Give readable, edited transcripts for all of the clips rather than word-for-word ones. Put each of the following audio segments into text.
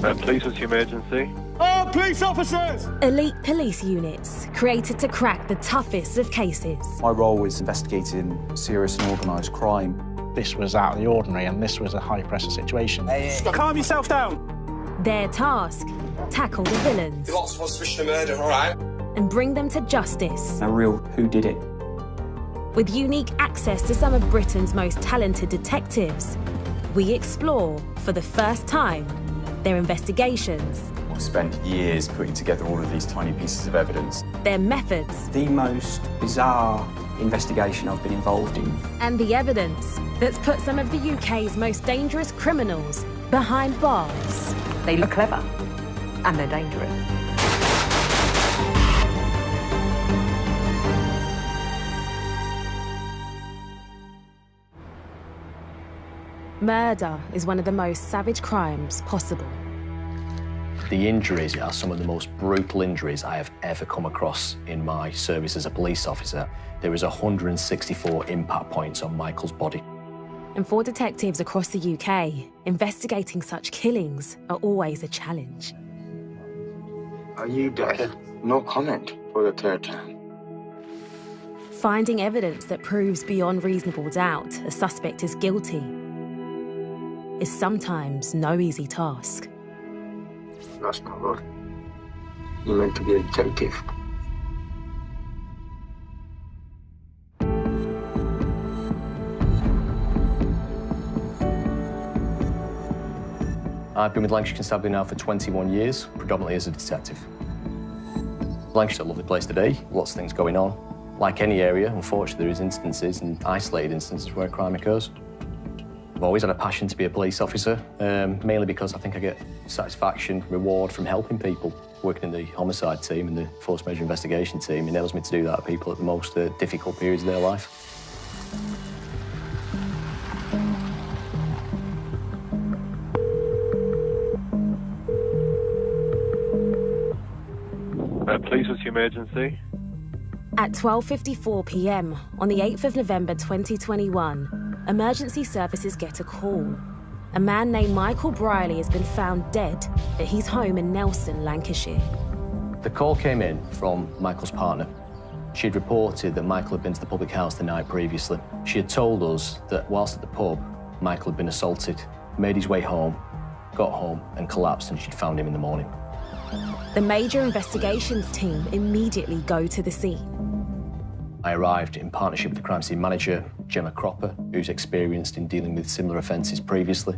Police, what's your emergency? Oh, police officers! Elite police units created to crack the toughest of cases. My role was investigating serious and organised crime. This was out of the ordinary, and this was a high-pressure situation. Calm yourself down. Their task, tackle the villains. Lots of suspicion of murder, all right? And bring them to justice. A real whodidit. With unique access to some of Britain's most talented detectives, we explore, for the first time, their investigations. I've spent years putting together all of these tiny pieces of evidence. Their methods. The most bizarre investigation I've been involved in. And the evidence that's put some of the UK's most dangerous criminals behind bars. They look clever, and they're dangerous. Murder is one of the most savage crimes possible. The injuries are some of the most brutal injuries I have ever come across in my service as a police officer. There was 164 impact points on Michael's body. And for detectives across the UK, investigating such killings are always a challenge. Are you dead? No comment for the third time. Finding evidence that proves beyond reasonable doubt a suspect is guilty is sometimes no easy task. That's not good. You're meant to be a detective. I've been with Lancashire Constabulary now for 21 years, predominantly as a detective. Lancashire's a lovely place to be, lots of things going on. Like any area, unfortunately, there is instances and isolated instances where crime occurs. I've always had a passion to be a police officer, mainly because I think I get satisfaction, reward from helping people. Working in the homicide team and the forced major investigation team enables me to do that to people at the most difficult periods of their life. Police, what's your emergency? At 12:54 p.m. on the 8th of November 2021, emergency services get a call. A man named Michael Brierley has been found dead at his home in Nelson, Lancashire. The call came in from Michael's partner. She had reported that Michael had been to the public house the night previously. She had told us that whilst at the pub, Michael had been assaulted, made his way home, got home and collapsed, and she'd found him in the morning. The major investigations team immediately go to the scene. I arrived in partnership with the crime scene manager, Gemma Cropper, who's experienced in dealing with similar offences previously.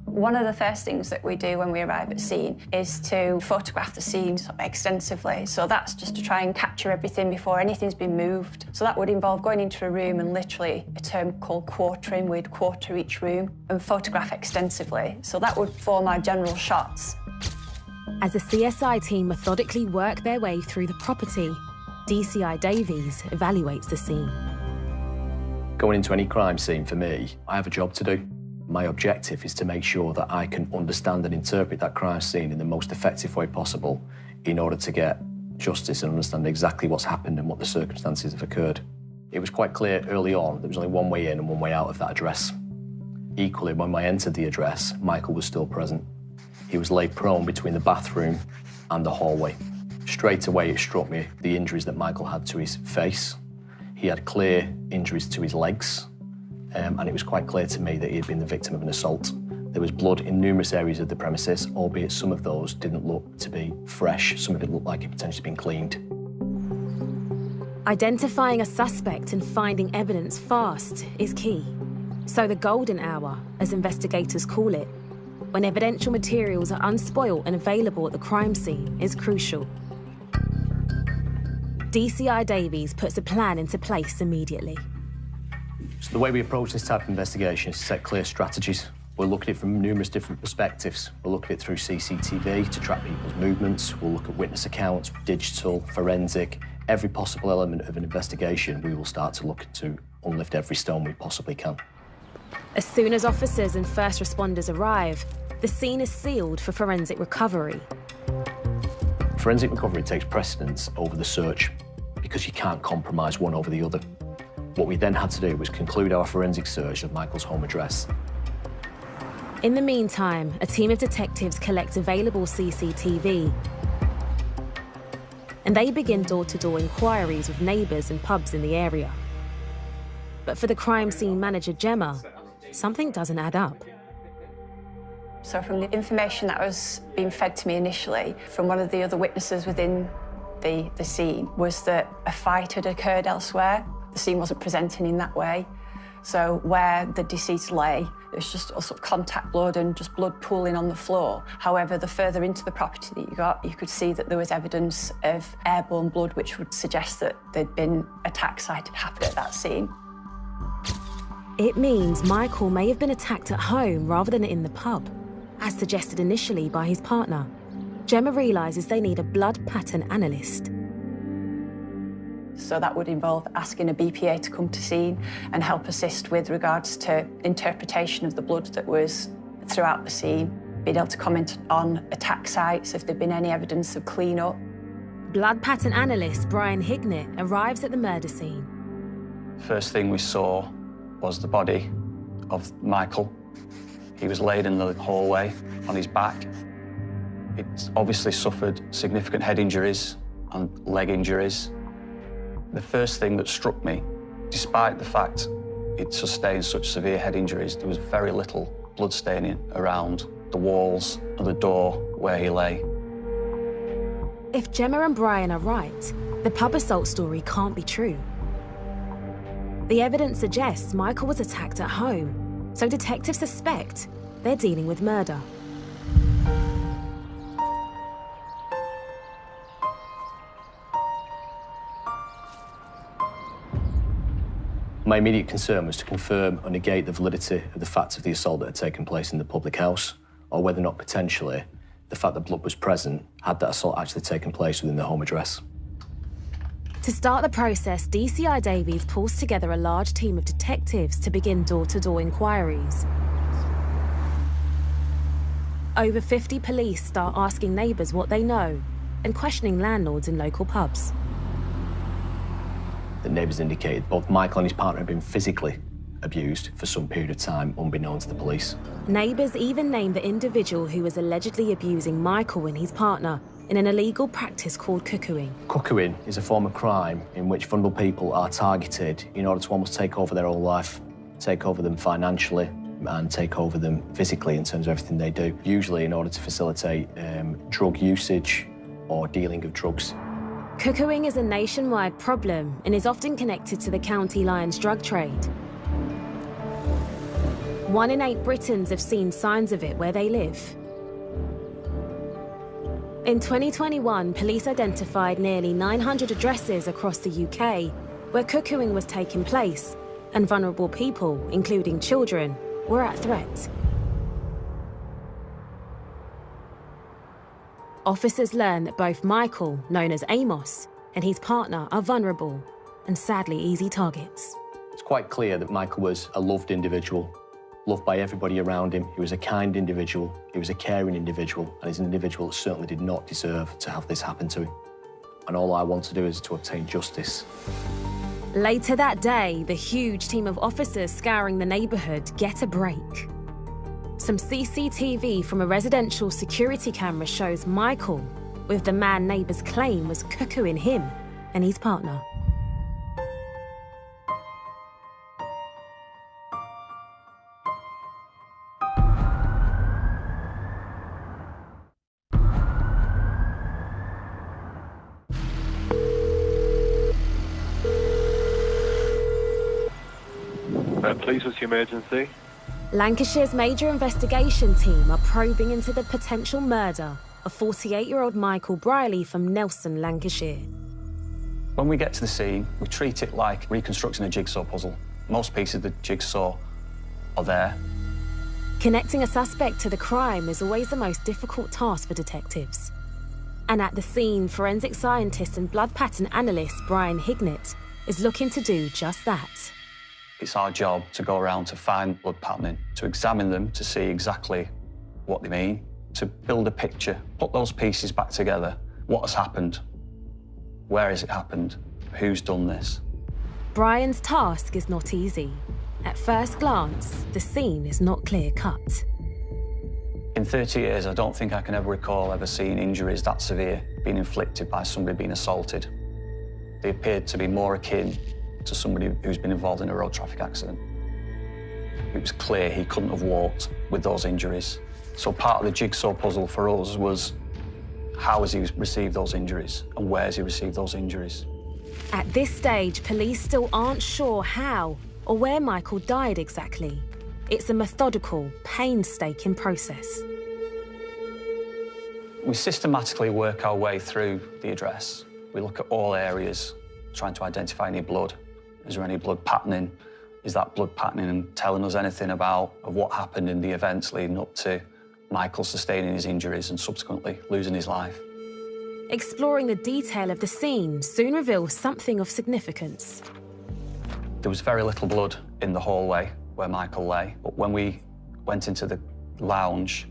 One of the first things that we do when we arrive at scene is to photograph the scene extensively. So that's just to try and capture everything before anything's been moved. So that would involve going into a room and literally a term called quartering. We'd quarter each room and photograph extensively. So that would form our general shots. As the CSI team methodically work their way through the property, DCI Davies evaluates the scene. Going into any crime scene, for me, I have a job to do. My objective is to make sure that I can understand and interpret that crime scene in the most effective way possible in order to get justice and understand exactly what's happened and what the circumstances have occurred. It was quite clear early on there was only one way in and one way out of that address. Equally, when I entered the address, Michael was still present. He was laid prone between the bathroom and the hallway. Straight away, it struck me the injuries that Michael had to his face. He had clear injuries to his legs, and it was quite clear to me that he had been the victim of an assault. There was blood in numerous areas of the premises, albeit some of those didn't look to be fresh. Some of it looked like it potentially been cleaned. Identifying a suspect and finding evidence fast is key. So the golden hour, as investigators call it, when evidential materials are unspoilt and available at the crime scene, is crucial. DCI Davies puts a plan into place immediately. So the way we approach this type of investigation is to set clear strategies. We'll look at it from numerous different perspectives. We'll look at it through CCTV to track people's movements. We'll look at witness accounts, digital, forensic, every possible element of an investigation. We will start to look to unlift every stone we possibly can. As soon as officers and first responders arrive, the scene is sealed for forensic recovery. Forensic recovery takes precedence over the search because you can't compromise one over the other. What we then had to do was conclude our forensic search of Michael's home address. In the meantime, a team of detectives collect available CCTV, and they begin door-to-door inquiries with neighbours and pubs in the area. But for the crime scene manager, Gemma, something doesn't add up. So from the information that was being fed to me initially from one of the other witnesses within the scene was that a fight had occurred elsewhere. The scene wasn't presenting in that way. So where the deceased lay, there was just a sort of contact blood and just blood pooling on the floor. However, the further into the property that you got, you could see that there was evidence of airborne blood, which would suggest that there'd been attack sighted happen at that scene. It means Michael may have been attacked at home rather than in the pub, as suggested initially by his partner. Gemma realises they need a blood pattern analyst. So that would involve asking a BPA to come to scene and help assist with regards to interpretation of the blood that was throughout the scene, being able to comment on attack sites, if there'd been any evidence of clean-up. Blood pattern analyst Brian Hignett arrives at the murder scene. First thing we saw was the body of Michael. He was laid in the hallway on his back. He'd obviously suffered significant head injuries and leg injuries. The first thing that struck me, despite the fact he'd sustained such severe head injuries, there was very little blood staining around the walls and the door where he lay. If Gemma and Brian are right, the pub assault story can't be true. The evidence suggests Michael was attacked at home, so detectives suspect they're dealing with murder. My immediate concern was to confirm or negate the validity of the facts of the assault that had taken place in the public house, or whether or not potentially the fact that blood was present had that assault actually taken place within the home address. To start the process, DCI Davies pulls together a large team of detectives to begin door-to-door inquiries. Over 50 police start asking neighbours what they know and questioning landlords in local pubs. The neighbours indicated both Michael and his partner had been physically abused for some period of time, unbeknown to the police. Neighbours even named the individual who was allegedly abusing Michael and his partner in an illegal practice called cuckooing. Cuckooing is a form of crime in which vulnerable people are targeted in order to almost take over their whole life, take over them financially and take over them physically in terms of everything they do, usually in order to facilitate drug usage or dealing of drugs. Cuckooing is a nationwide problem and is often connected to the county lion's drug trade. 1 in 8 Britons have seen signs of it where they live. In 2021, police identified nearly 900 addresses across the UK where cuckooing was taking place, and vulnerable people, including children, were at threat. Officers learn that both Michael, known as Amos, and his partner are vulnerable and sadly easy targets. It's quite clear that Michael was a loved individual, loved by everybody around him. He was a kind individual, he was a caring individual, and he's an individual that certainly did not deserve to have this happen to him. And all I want to do is to obtain justice. Later that day, the huge team of officers scouring the neighbourhood get a break. Some CCTV from a residential security camera shows Michael with the man neighbours claim was cuckooing him and his partner. Police, what's your emergency? Lancashire's major investigation team are probing into the potential murder of 48-year-old Michael Brierley from Nelson, Lancashire. When we get to the scene, we treat it like reconstructing a jigsaw puzzle. Most pieces of the jigsaw are there. Connecting a suspect to the crime is always the most difficult task for detectives. And at the scene, forensic scientist and blood pattern analyst Brian Hignett is looking to do just that. It's our job to go around to find blood patterning, to examine them, to see exactly what they mean, to build a picture, put those pieces back together. What has happened? Where has it happened? Who's done this? Brian's task is not easy. At first glance, the scene is not clear-cut. In 30 years, I don't think I can ever recall ever seeing injuries that severe being inflicted by somebody being assaulted. They appeared to be more akin to somebody who's been involved in a road traffic accident. It was clear he couldn't have walked with those injuries. So part of the jigsaw puzzle for us was how has he received those injuries and where has he received those injuries? At this stage, police still aren't sure how or where Michael died exactly. It's a methodical, painstaking process. We systematically work our way through the address. We look at all areas, trying to identify any blood. Is there any blood patterning? Is that blood patterning and telling us anything about what happened in the events leading up to Michael sustaining his injuries and subsequently losing his life? Exploring the detail of the scene soon reveals something of significance. There was very little blood in the hallway where Michael lay, but when we went into the lounge,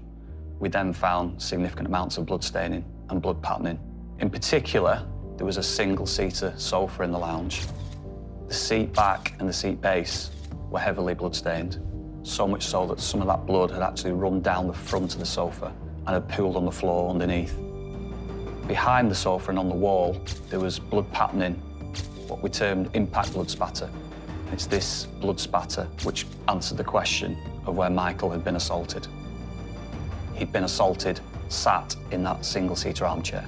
we then found significant amounts of blood staining and blood patterning. In particular, there was a single-seater sofa in the lounge. The seat back and the seat base were heavily blood-stained, so much so that some of that blood had actually run down the front of the sofa and had pooled on the floor underneath. Behind the sofa and on the wall, there was blood patterning, what we termed impact blood spatter. It's this blood spatter which answered the question of where Michael had been assaulted. He'd been assaulted, sat in that single-seater armchair.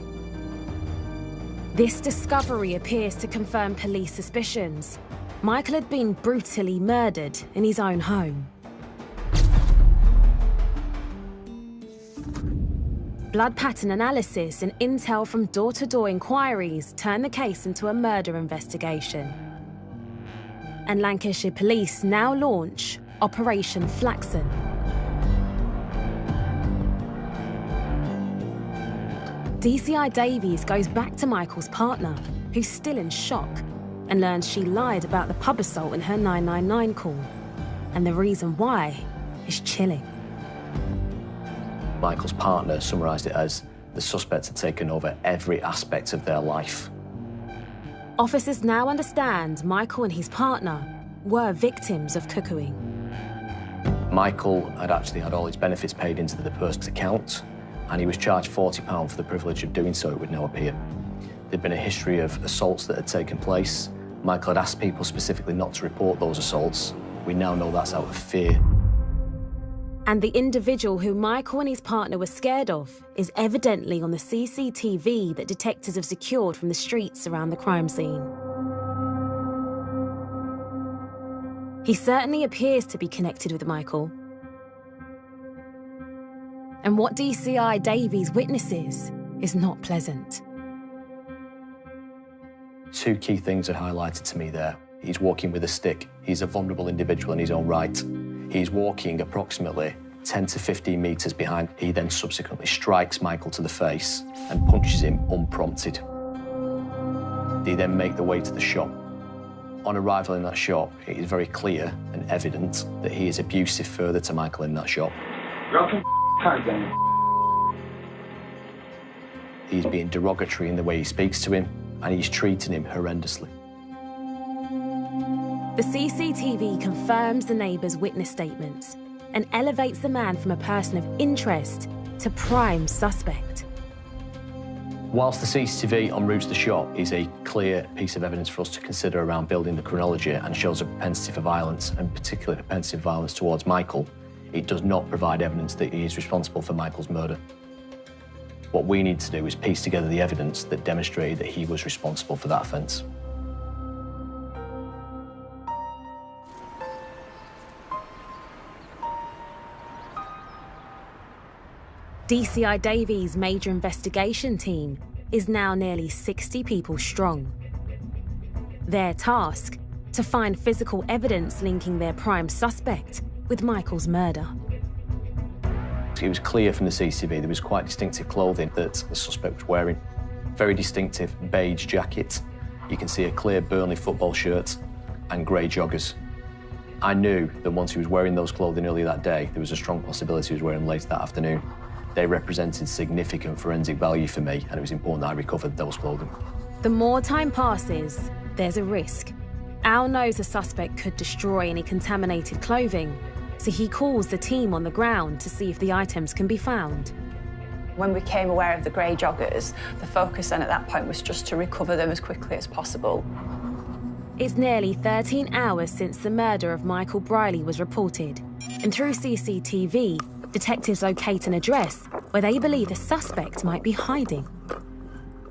This discovery appears to confirm police suspicions. Michael had been brutally murdered in his own home. Blood pattern analysis and intel from door-to-door inquiries turned the case into a murder investigation. And Lancashire Police now launch Operation Flaxen. DCI Davies goes back to Michael's partner, who's still in shock, and learns she lied about the pub assault in her 999 call. And the reason why is chilling. Michael's partner summarised it as the suspect had taken over every aspect of their life. Officers now understand Michael and his partner were victims of cuckooing. Michael had actually had all his benefits paid into the person's account, and he was charged £40 for the privilege of doing so, it would now appear. There'd been a history of assaults that had taken place. Michael had asked people specifically not to report those assaults. We now know that's out of fear. And the individual who Michael and his partner were scared of is evidently on the CCTV that detectives have secured from the streets around the crime scene. He certainly appears to be connected with Michael. And what DCI Davies witnesses is not pleasant. Two key things are highlighted to me there. He's walking with a stick. He's a vulnerable individual in his own right. He's walking approximately 10 to 15 metres behind. He then subsequently strikes Michael to the face and punches him unprompted. They then make their way to the shop. On arrival in that shop, it is very clear and evident that he is abusive further to Michael in that shop. He's being derogatory in the way he speaks to him, and he's treating him horrendously. The CCTV confirms the neighbours' witness statements and elevates the man from a person of interest to prime suspect. Whilst the CCTV en route to the shop is a clear piece of evidence for us to consider around building the chronology and shows a propensity for violence, and particularly propensity for violence towards Michael, it does not provide evidence that he is responsible for Michael's murder. What we need to do is piece together the evidence that demonstrated that he was responsible for that offence. DCI Davies' major investigation team is now nearly 60 people strong. Their task, to find physical evidence linking their prime suspect with Michael's murder. It was clear from the CCTV there was quite distinctive clothing that the suspect was wearing. Very distinctive beige jacket. You can see a clear Burnley football shirt and grey joggers. I knew that once he was wearing those clothing earlier that day, there was a strong possibility he was wearing them later that afternoon. They represented significant forensic value for me, and it was important that I recovered those clothing. The more time passes, there's a risk. Al knows the suspect could destroy any contaminated clothing, so he calls the team on the ground to see if the items can be found. When we became aware of the grey joggers, the focus then at that point was just to recover them as quickly as possible. It's nearly 13 hours since the murder of Michael Brierley was reported, and through CCTV, detectives locate an address where they believe the suspect might be hiding.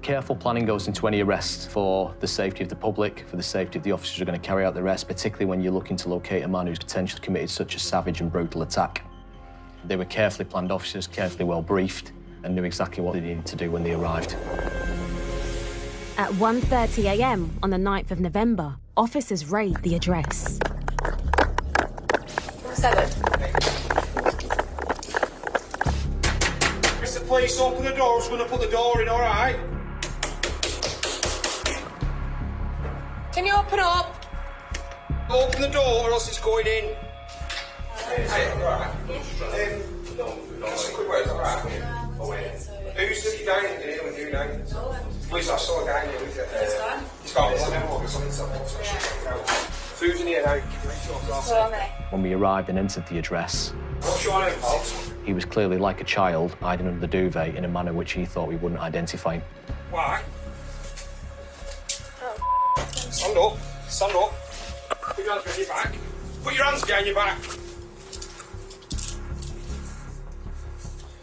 Careful planning goes into any arrest for the safety of the public, for the safety of the officers who are going to carry out the arrest, particularly when you're looking to locate a man who's potentially committed such a savage and brutal attack. They were carefully planned officers, carefully well briefed, and knew exactly what they needed to do when they arrived. At 1:30 a.m. on the 9th of November, officers raid the address. 7. Mr. Police, open the door. I was going to put the door in, all right? Can you open up? Open the door or else it's going in. Who's the guy in here with you now? Please, I saw a guy in here with you. He's got food in here now. When we arrived and entered the address, What's your name, pal? he was clearly like a child, hiding under the duvet in a manner which he thought we wouldn't identify him. Why? Stand up. Stand up. Put your hands behind your back. Put your hands behind your back.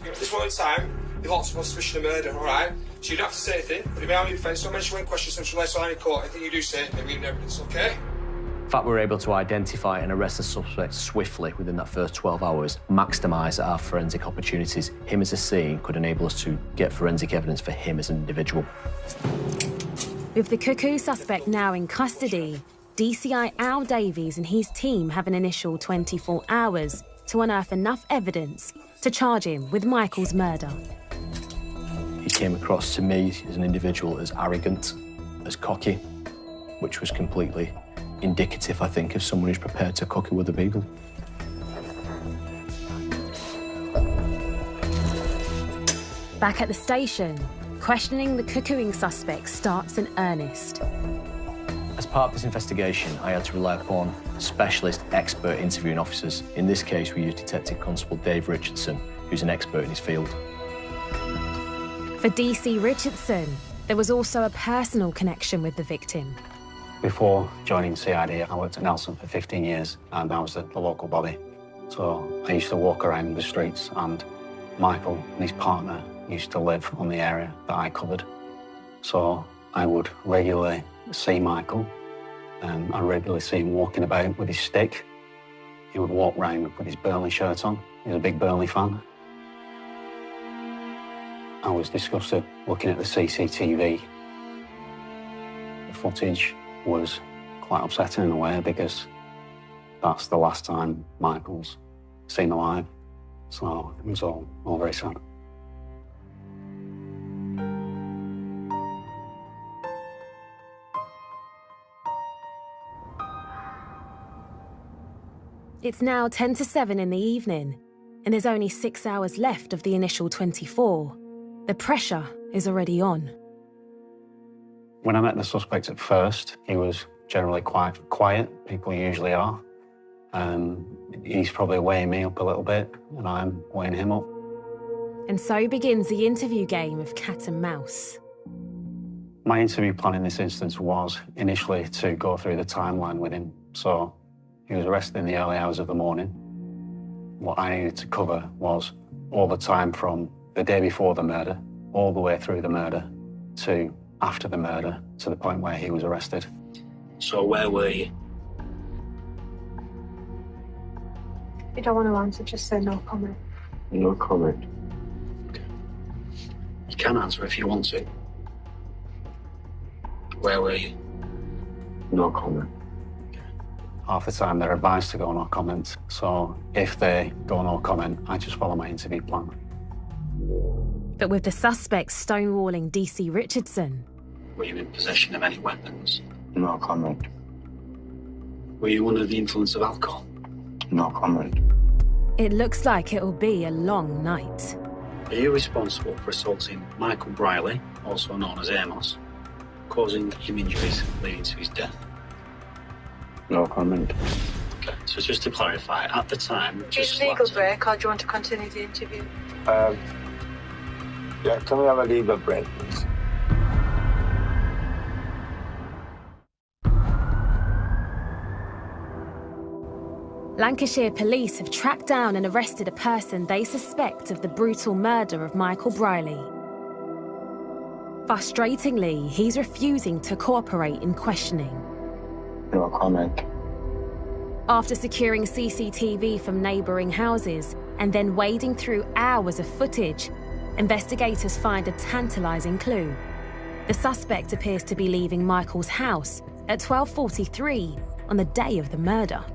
At this moment in time, you're lots of suspicion of murder, all right? So you don't have to say anything, but if you have any defence, don't mention when questions central less on any court. Anything you do say, maybe in evidence, okay? In fact, we were able to identify and arrest the suspect swiftly within that first 12 hours, maximise our forensic opportunities. Him as a scene could enable us to get forensic evidence for him as an individual. With the cuckoo suspect now in custody, DCI Al Davies and his team have an initial 24 hours to unearth enough evidence to charge him with Michael's murder. He came across to me as an individual as arrogant, as cocky, which was completely indicative, I think, of someone who's prepared to cuckoo other people. Back at the station, questioning the cuckooing suspect starts in earnest. As part of this investigation, I had to rely upon specialist, expert interviewing officers. In this case, we used Detective Constable Dave Richardson, who's an expert in his field. For DC Richardson, there was also a personal connection with the victim. Before joining CID, I worked at Nelson for 15 years, and I was at the local body. So I used to walk around the streets, and Michael and his partner used to live on the area that I covered. So I would regularly see Michael, and I regularly see him walking about with his stick. He would walk round with his Burnley shirt on. He was a big Burnley fan. I was disgusted looking at the CCTV. The footage was quite upsetting in a way because that's the last time Michael's seen alive. So it was all very sad. It's now 10 to 7 in the evening, and there's only 6 hours left of the initial 24. The pressure is already on. When I met the suspect at first, he was generally quite quiet. People usually are. He's probably weighing me up a little bit, and I'm weighing him up. And so begins the interview game of cat and mouse. My interview plan in this instance was initially to go through the timeline with him. So he was arrested in the early hours of the morning. What I needed to cover was all the time from the day before the murder, all the way through the murder, to after the murder, to the point where he was arrested. So where were you? If you don't want to answer, just say no comment. No comment. Okay. You can answer if you want to. Where were you? No comment. Half the time they're advised to go no comment, so if they go no comment, I just follow my interview plan. But with the suspect stonewalling DC Richardson... Were you in possession of any weapons? No comment. Were you under the influence of alcohol? No comment. It looks like it'll be a long night. Are you responsible for assaulting Michael Brierley, also known as Amos, causing him injuries leading to his death? No comment. Okay. Okay, so just to clarify, at the time... Is legal break, or do you want to continue the interview? Yeah, can we have a legal break, please? Lancashire Police have tracked down and arrested a person they suspect of the brutal murder of Michael Brierley. Frustratingly, he's refusing to cooperate in questioning. No comment. After securing CCTV from neighbouring houses and then wading through hours of footage, investigators find a tantalising clue. The suspect appears to be leaving Michael's house at 12:43 on the day of the murder.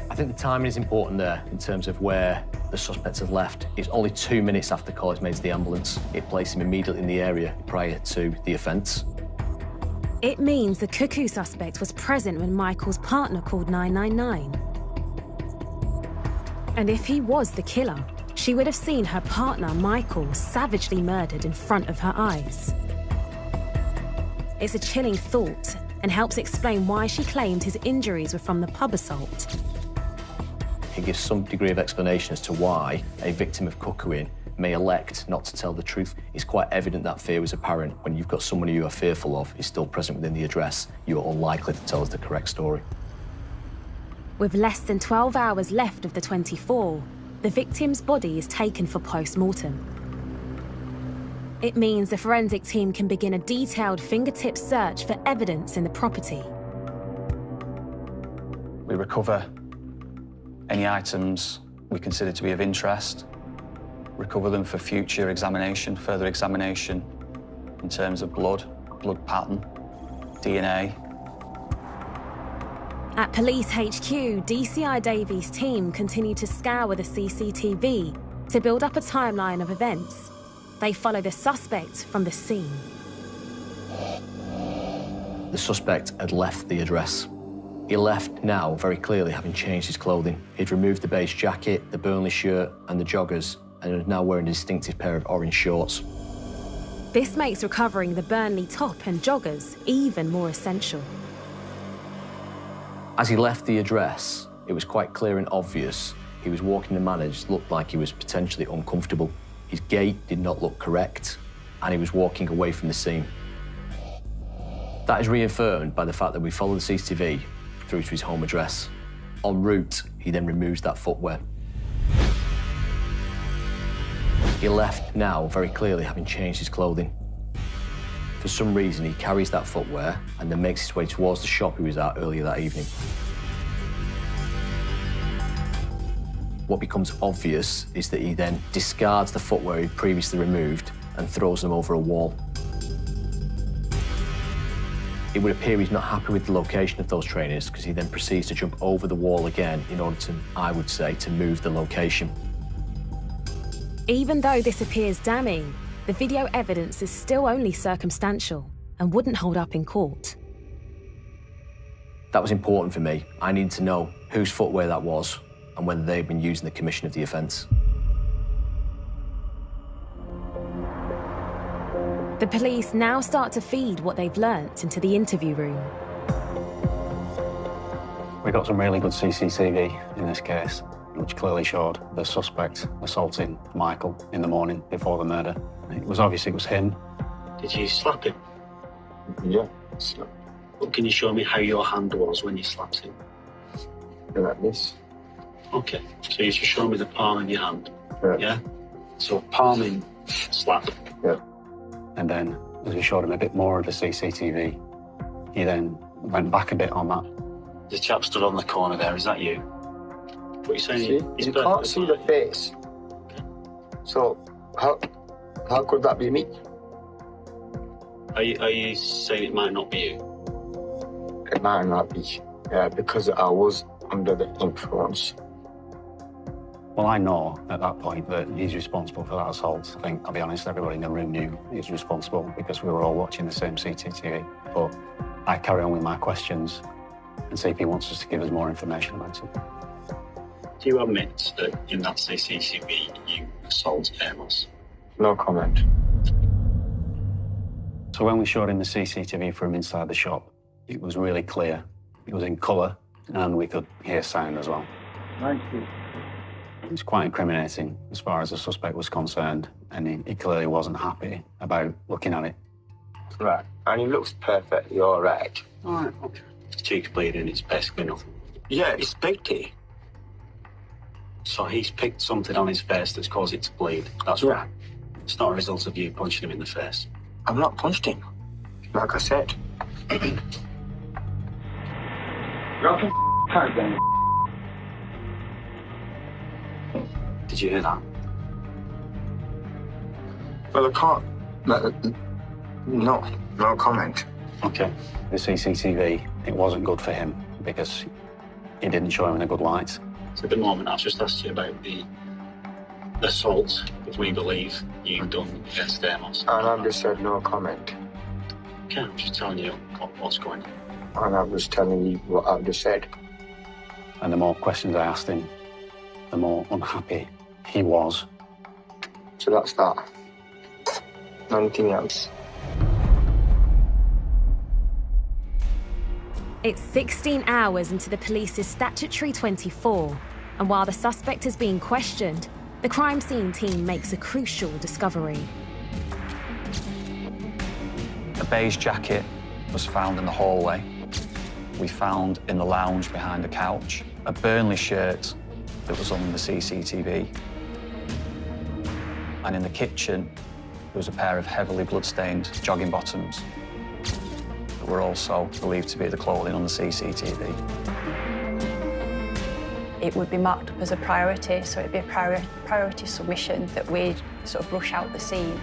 I think the timing is important there in terms of where the suspect had left. It's only 2 minutes after the call is made to the ambulance. It placed him immediately in the area prior to the offence. It means the cuckoo suspect was present when Michael's partner called 999. And if he was the killer, she would have seen her partner, Michael, savagely murdered in front of her eyes. It's a chilling thought and helps explain why she claimed his injuries were from the pub assault. It gives some degree of explanation as to why a victim of cuckooing may elect not to tell the truth. It's quite evident that fear was apparent. When you've got someone you are fearful of is still present within the address, you are unlikely to tell us the correct story. With less than 12 hours left of the 24, the victim's body is taken for post-mortem. It means the forensic team can begin a detailed fingertip search for evidence in the property. We recover any items we consider to be of interest, recover them for future examination, further examination in terms of blood pattern, DNA. At Police HQ, DCI Davies' team continue to scour the CCTV to build up a timeline of events. They follow the suspect from the scene. The suspect had left the address. He left now, very clearly, having changed his clothing. He'd removed the beige jacket, the Burnley shirt and the joggers, and was now wearing a distinctive pair of orange shorts. This makes recovering the Burnley top and joggers even more essential. As he left the address, it was quite clear and obvious he was walking in a manner that looked like he was potentially uncomfortable. His gait did not look correct, and he was walking away from the scene. That is reaffirmed by the fact that we follow the CCTV through to his home address. En route, he then removes that footwear. He left now, very clearly, having changed his clothing. For some reason, he carries that footwear and then makes his way towards the shop he was at earlier that evening. What becomes obvious is that he then discards the footwear he'd previously removed and throws them over a wall. It would appear he's not happy with the location of those trainers because he then proceeds to jump over the wall again in order to, I would say, to move the location. Even though this appears damning, the video evidence is still only circumstantial and wouldn't hold up in court. That was important for me. I needed to know whose footwear that was and whether they'd been used in the commission of the offence. The police now start to feed what they've learnt into the interview room. We got some really good CCTV in this case, which clearly showed the suspect assaulting Michael in the morning before the murder. It was obvious it was him. Did you slap him? Yeah, slap. But can you show me how your hand was when you slapped him? Like this. Okay, so you should show me the palm of your hand. Yeah? So palming, slap. Yeah. And then, as we showed him a bit more of the CCTV, he then went back a bit on that. The chap stood on the corner there, is that you? What are you saying? You can't see the face. So, how could that be me? Are you saying it might not be you? It might not be, because I was under the influence. Well, I know at that point that he's responsible for that assault. I think, I'll be honest, everybody in the room knew he was responsible because we were all watching the same CCTV. But I carry on with my questions and see if he wants us to give us more information about it. Do you admit that in that CCTV you assaulted Amos? No comment. So when we showed him the CCTV from inside the shop, it was really clear. It was in colour, and we could hear sound as well. Thank you. It's quite incriminating as far as the suspect was concerned, and he clearly wasn't happy about looking at it. Right, and he looks perfectly all right. All right, okay. His cheek's bleeding, it's basically nothing. Yeah, it's piggy. So he's picked something on his face that's caused it to bleed. That's right. It's not a result of you punching him in the face. I've not punched him, like I said. Did you hear that? Well, I can't. No comment. Okay. The CCTV, it wasn't good for him because it didn't show him in a good light. So at the moment, I've just asked you about the assault that we believe you've done against Amos. And I've just said no comment. Okay, I'm just telling you what's going on. And I was telling you what I've just said. And the more questions I asked him, the more unhappy he was. So that's that. Nothing else. It's 16 hours into the police's statutory 24, and while the suspect is being questioned, the crime scene team makes a crucial discovery. A beige jacket was found in the hallway. We found in the lounge behind the couch a Burnley shirt that was on the CCTV. And in the kitchen, there was a pair of heavily blood-stained jogging bottoms that were also believed to be the clothing on the CCTV. It would be marked up as a priority, so it'd be a priority submission that we'd sort of rush out the scene.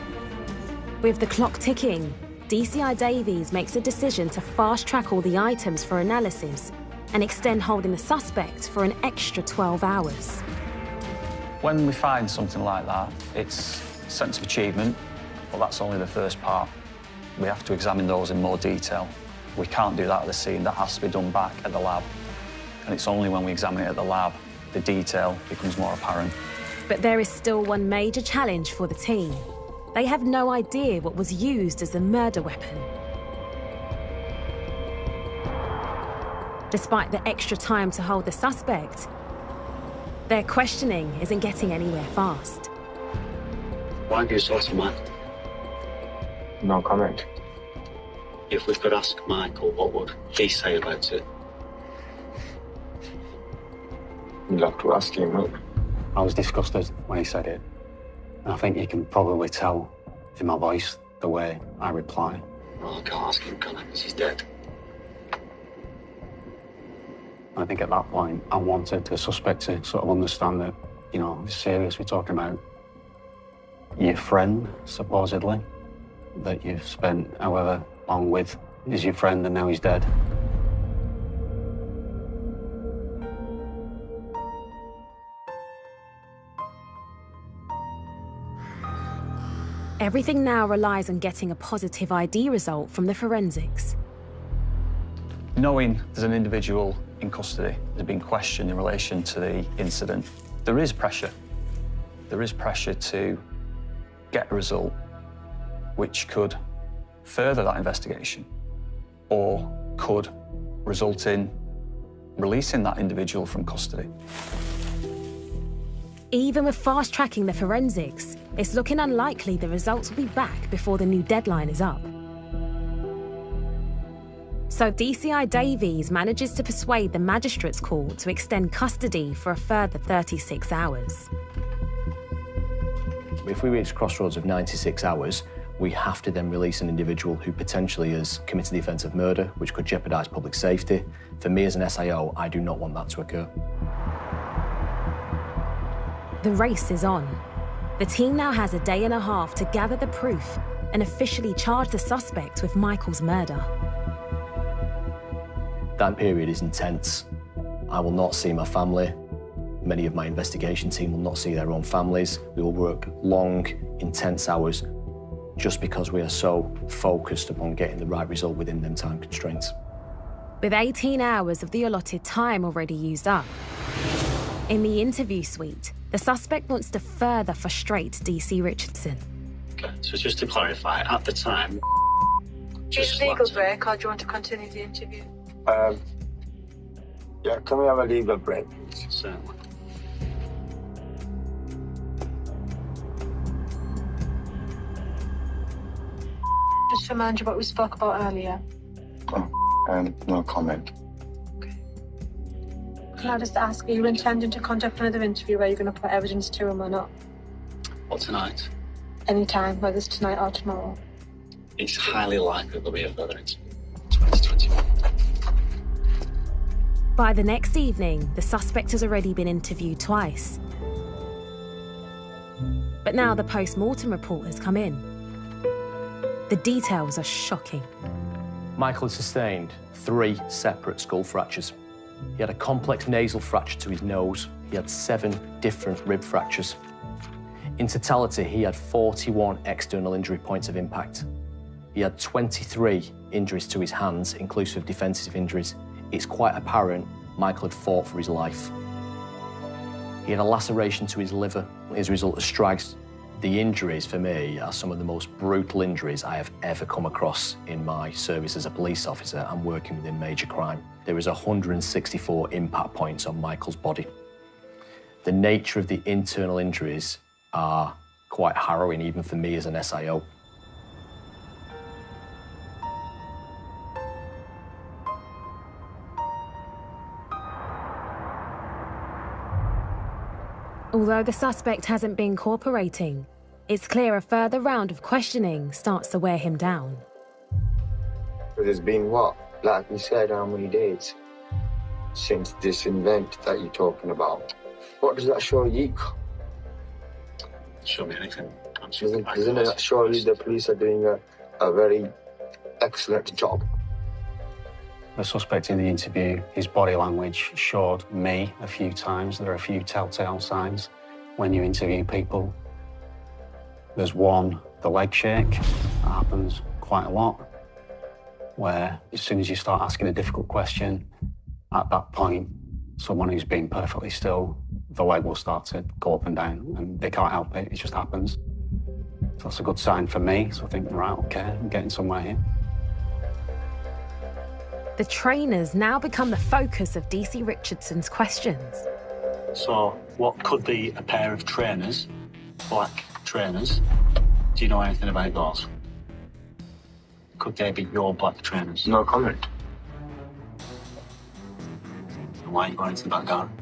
With the clock ticking, DCI Davies makes a decision to fast-track all the items for analysis and extend holding the suspect for an extra 12 hours. When we find something like that, it's a sense of achievement, but that's only the first part. We have to examine those in more detail. We can't do that at the scene. That has to be done back at the lab. And it's only when we examine it at the lab, the detail becomes more apparent. But there is still one major challenge for the team. They have no idea what was used as the murder weapon. Despite the extra time to hold the suspect, their questioning isn't getting anywhere fast. Why do you say to Michael? No comment. If we could ask Michael, what would he say about it? You'll have to ask him, look. I was disgusted when he said it. And I think you can probably tell in my voice the way I reply. Oh, I can't ask him, can I? Because he's dead. I think at that point, I wanted the suspect to sort of understand that, you know, it's serious. We're talking about your friend, supposedly, that you've spent however long with is your friend, and now he's dead. Everything now relies on getting a positive ID result from the forensics. Knowing there's an individual in custody that's been questioned in relation to the incident, there is pressure. There is pressure to get a result which could further that investigation or could result in releasing that individual from custody. Even with fast-tracking the forensics, it's looking unlikely the results will be back before the new deadline is up. So DCI Davies manages to persuade the magistrate's court to extend custody for a further 36 hours. If we reach crossroads of 96 hours, we have to then release an individual who potentially has committed the offence of murder, which could jeopardise public safety. For me as an SIO, I do not want that to occur. The race is on. The team now has a day and a half to gather the proof and officially charge the suspect with Michael's murder. That period is intense. I will not see my family. Many of my investigation team will not see their own families. We will work long, intense hours just because we are so focused upon getting the right result within them time constraints. With 18 hours of the allotted time already used up, in the interview suite, the suspect wants to further frustrate DC Richardson. Okay, so just to clarify, at the time... Is legal break, or do you want to continue the interview? Yeah, can we have a legal break, please? Certainly. Just to remind you what we spoke about earlier. No comment. Can I just ask, are you intending to conduct another interview where you're going to put evidence to him or not? What, tonight? Anytime, whether it's tonight or tomorrow. It's highly likely there'll be a further interview. 2021. By the next evening, the suspect has already been interviewed twice. But now the post-mortem report has come in. The details are shocking. Michael had sustained 3 separate skull fractures. He had a complex nasal fracture to his nose. He had 7 different rib fractures. In totality, he had 41 external injury points of impact. He had 23 injuries to his hands, inclusive of defensive injuries. It's quite apparent Michael had fought for his life. He had a laceration to his liver as a result of strikes. The injuries, for me, are some of the most brutal injuries I have ever come across in my service as a police officer and working within major crime. There was 164 impact points on Michael's body. The nature of the internal injuries are quite harrowing, even for me as an SIO. Although the suspect hasn't been cooperating, it's clear a further round of questioning starts to wear him down. But it's been what? Like you said, how many days since this event that you're talking about? What does that show you? Show me anything. Doesn't that show you the police are doing a very excellent job? The suspect in the interview, his body language showed me a few times. There are a few telltale signs when you interview people. There's one, the leg shake. That happens quite a lot, where as soon as you start asking a difficult question, at that point, someone who's been perfectly still, the leg will start to go up and down, and they can't help it. It just happens. So that's a good sign for me. So I think, right, okay, I'm getting somewhere here. The trainers now become the focus of DC Richardson's questions. So what could be a pair of trainers, black trainers? Do you know anything about those? Could they be your black trainers? No comment. And why are you going into the back garden?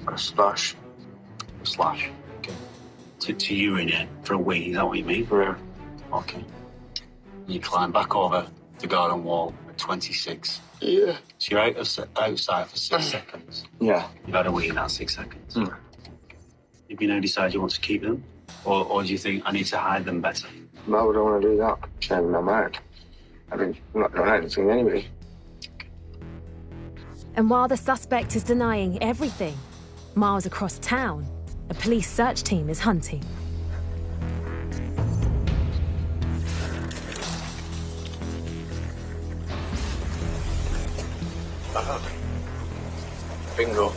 For a slash. A slash? Okay. To urinate for a wee, is that what you mean? Yeah. Okay. You climb back over the garden wall at 26. Yeah. So you're outside for 6 seconds. Yeah. You've had a wee in that 6 seconds. Mm. Have you now decided you want to keep them? Or do you think I need to hide them better? Why would I want to do that? Changing my mind. I mean, I'm not doing anything anyway. And while the suspect is denying everything, miles across town, a police search team is hunting. Bingo.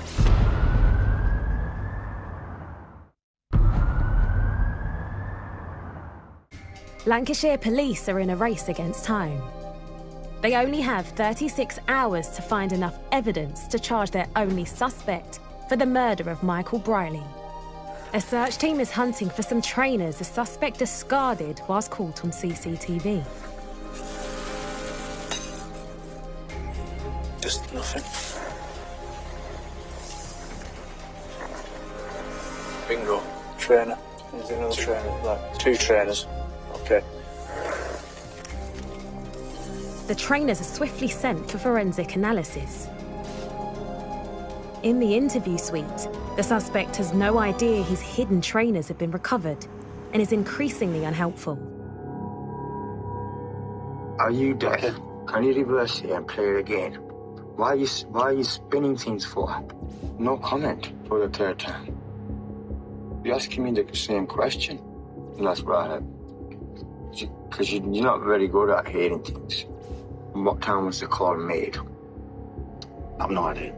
Lancashire Police are in a race against time. They only have 36 hours to find enough evidence to charge their only suspect for the murder of Michael Brierley. A search team is hunting for some trainers the suspect discarded whilst caught on CCTV. Just nothing. Bingo. Trainer. Is it another trainer? Like 2 trainers. Okay. The trainers are swiftly sent for forensic analysis. In the interview suite, the suspect has no idea his hidden trainers have been recovered and is increasingly unhelpful. Are you deaf? Okay. Can you reverse it and play it again? Why are you spinning things for? No comment for the 3rd time. You're asking me the same question. And that's right. Because you're not very good at hearing things. And what time was the call made? I've no idea.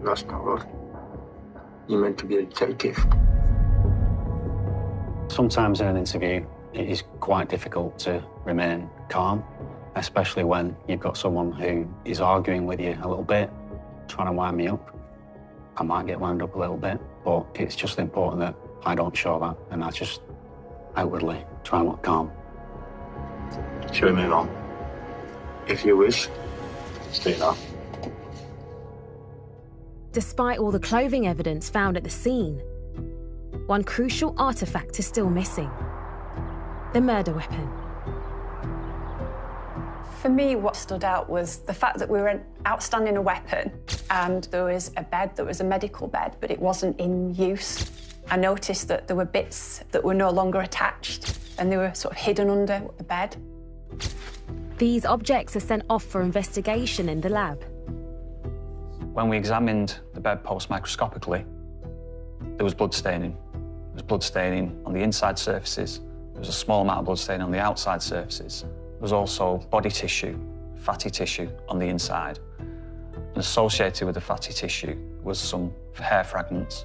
That's not good. You're meant to be a detective. Sometimes in an interview, it is quite difficult to remain calm. especially when you've got someone who is arguing with you a little bit, trying to wind me up. I might get wound up a little bit, but it's just important that I don't show that, and I just outwardly try and look calm. Shall we move on? If you wish, stay now. Despite all the clothing evidence found at the scene, one crucial artifact is still missing: the murder weapon. For me, what stood out was the fact that we were outstanding a weapon and there was a bed, that was a medical bed, but it wasn't in use. I noticed that there were bits that were no longer attached and they were sort of hidden under the bed. These objects are sent off for investigation in the lab. When we examined the bedpost microscopically, there was blood staining. There was blood staining on the inside surfaces. There was a small amount of blood staining on the outside surfaces. There was also body tissue, fatty tissue on the inside. And associated with the fatty tissue was some hair fragments.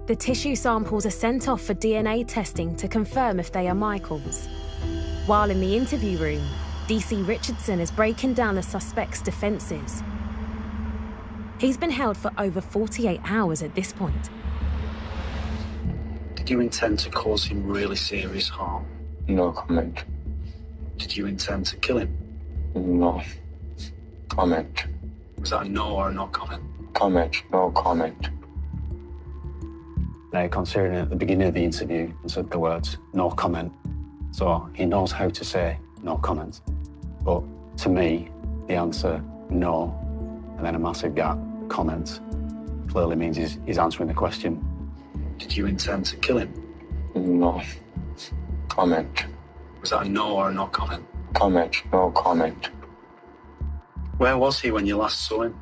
The tissue samples are sent off for DNA testing to confirm if they are Michael's. While in the interview room, DC Richardson is breaking down the suspect's defences. He's been held for over 48 hours at this point. Did you intend to cause him really serious harm? No comment. Did you intend to kill him? No comment. Was that a no or a no comment? Comment, no comment. Now, considering at the beginning of the interview and said the words, no comment, so he knows how to say no comment. But to me, the answer, no, and then a massive gap, comment, clearly means he's answering the question. Did you intend to kill him? No comment. Was that a no or a no comment? Comment, no comment. Where was he when you last saw him?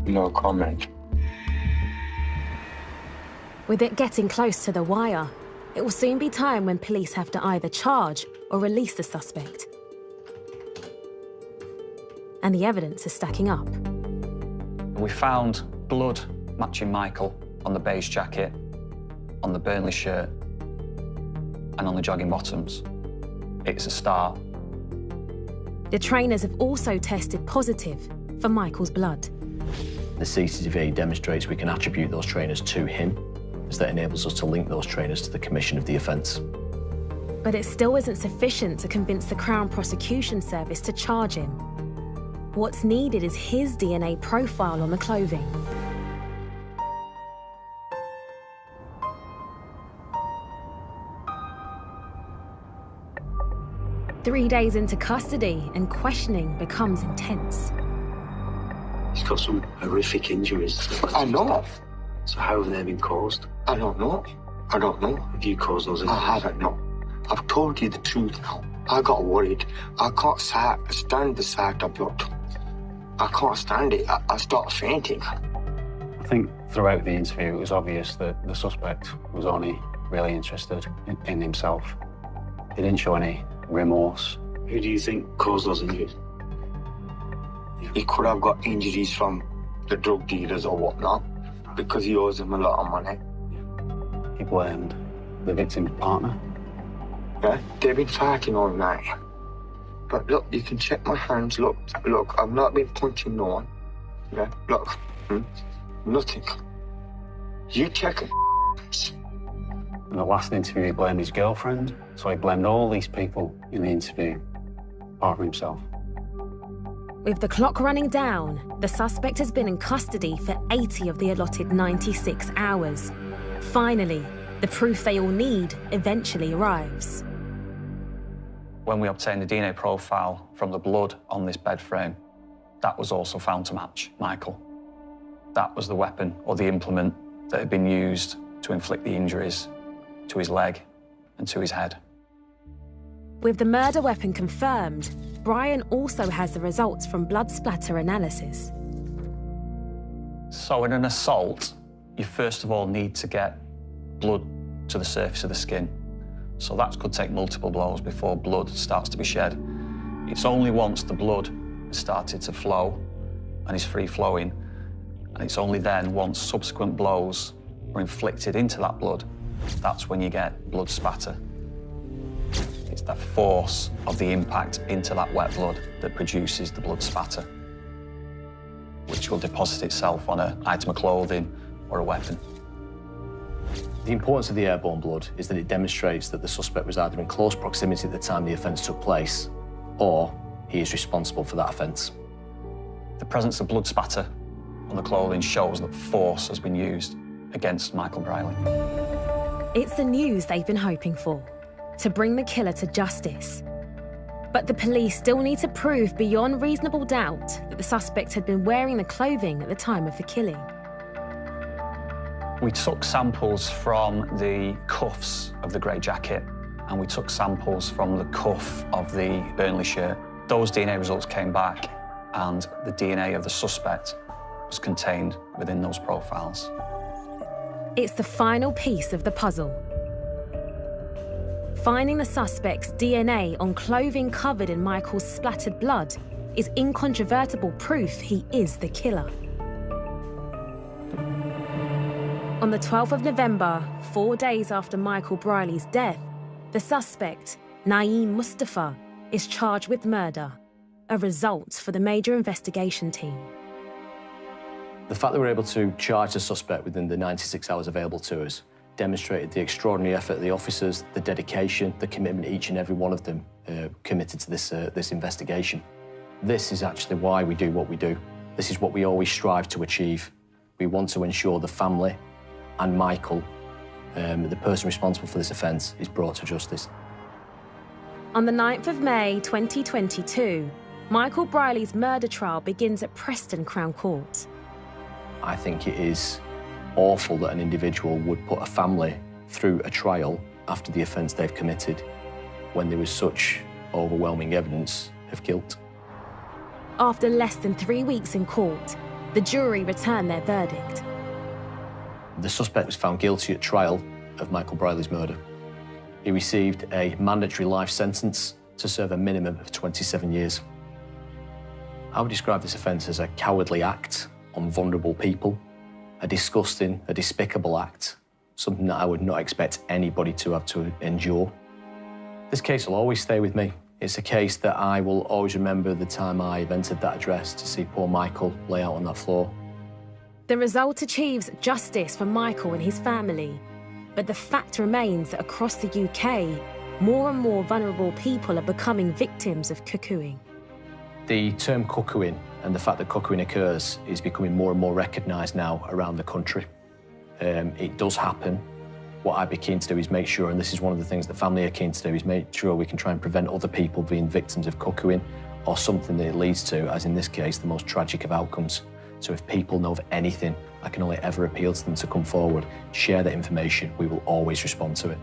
No comment. With it getting close to the wire, it will soon be time when police have to either charge or release the suspect. And the evidence is stacking up. We found blood matching Michael on the beige jacket, on the Burnley shirt, and on the jogging bottoms. It's a start. The trainers have also tested positive for Michael's blood. The CCTV demonstrates we can attribute those trainers to him, as that enables us to link those trainers to the commission of the offence. But it still isn't sufficient to convince the Crown Prosecution Service to charge him. What's needed is his DNA profile on the clothing. Three days into custody and questioning becomes intense. He's got some horrific injuries. I know. So how have they been caused? I don't know. I don't know. Have you caused those injuries? I haven't, no. I've told you the truth now. I got worried. I can't stand the sight of blood. I can't stand it. I start fainting. I think throughout the interview, it was obvious that the suspect was only really interested in himself. He didn't show any remorse. Who do you think caused those injuries? He could have got injuries from the drug dealers or whatnot, because he owes them a lot of money. He blamed the victim's partner. Yeah, they've been fighting all night. But look, you can check my hands. Look, I've not been punching no one. Yeah, look, nothing. You check it. In the last interview, he blamed his girlfriend, so he blamed all these people in the interview, apart from himself. With the clock running down, the suspect has been in custody for 80 of the allotted 96 hours. Finally, the proof they all need eventually arrives. When we obtained the DNA profile from the blood on this bed frame, that was also found to match Michael. That was the weapon or the implement that had been used to inflict the injuries to his leg and to his head. With the murder weapon confirmed, Brian also has the results from blood splatter analysis. So in an assault, you first of all need to get blood to the surface of the skin. So that could take multiple blows before blood starts to be shed. It's only once the blood has started to flow and is free flowing, and it's only then once subsequent blows or inflicted into that blood, that's when you get blood spatter. It's the force of the impact into that wet blood that produces the blood spatter, which will deposit itself on an item of clothing or a weapon. The importance of the airborne blood is that it demonstrates that the suspect was either in close proximity at the time the offence took place, or he is responsible for that offence. The presence of blood spatter on the clothing shows that force has been used against Michael Brierley. It's the news they've been hoping for, to bring the killer to justice. But the police still need to prove beyond reasonable doubt that the suspect had been wearing the clothing at the time of the killing. We took samples from the cuffs of the grey jacket, and we took samples from the cuff of the Burnley shirt. Those DNA results came back, and the DNA of the suspect was contained within those profiles. It's the final piece of the puzzle. Finding the suspect's DNA on clothing covered in Michael's splattered blood is incontrovertible proof he is the killer. On the 12th of November, 4 days after Michael Brierley's death, the suspect, Naeem Mustafa, is charged with murder, a result for the major investigation team. The fact that we were able to charge the suspect within the 96 hours available to us demonstrated the extraordinary effort of the officers, the dedication, the commitment each and every one of them committed to this investigation. This is actually why we do what we do. This is what we always strive to achieve. We want to ensure the family and Michael, the person responsible for this offence, is brought to justice. On the 9th of May 2022, Michael Brierley's murder trial begins at Preston Crown Court. I think it is awful that an individual would put a family through a trial after the offence they've committed when there was such overwhelming evidence of guilt. After less than 3 weeks in court, the jury returned their verdict. The suspect was found guilty at trial of Michael Brierley's murder. He received a mandatory life sentence to serve a minimum of 27 years. I would describe this offence as a cowardly act on vulnerable people, a disgusting, a despicable act, something that I would not expect anybody to have to endure. This case will always stay with me. It's a case that I will always remember the time I entered that address to see poor Michael lay out on that floor. The result achieves justice for Michael and his family, but the fact remains that across the UK, more and more vulnerable people are becoming victims of cuckooing. The term cuckooing and the fact that cuckooing occurs is becoming more and more recognised now around the country. It does happen. What I'd be keen to do is make sure, and this is one of the things the family are keen to do, is make sure we can try and prevent other people being victims of cuckooing or something that it leads to, as in this case, the most tragic of outcomes. So if people know of anything, I can only ever appeal to them to come forward, share that information. We will always respond to it.